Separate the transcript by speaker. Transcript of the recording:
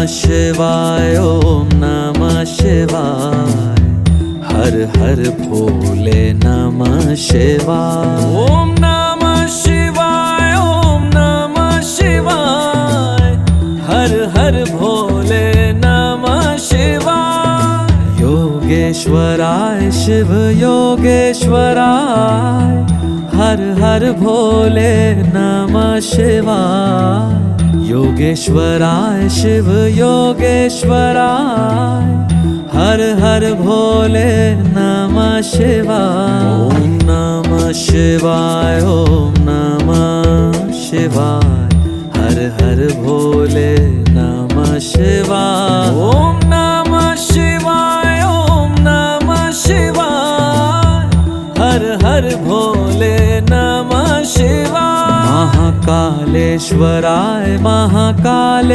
Speaker 1: शिवाय, ओम नमः शिवाय। हर हर भोले नमः शिवाय। ओम नमः शिवाय, ओम नमः शिवाय। हर हर भोले नमः शिवाय। योगेश्वराय शिव योगेश्वराय। हर हर भोले नमः शिवाय। योगेश्वराय शिव योगेश्वराय। हर हर भोले नमः शिवाय। ओम नमः शिवाय, ओम नमः शिवाय। हर हर भोले नमः शिवाय। ओम नमः शिवाय, ओम नमः शिवाय। हर हर भोले नमः शिवाय। महाकालेश्वराय महाकाल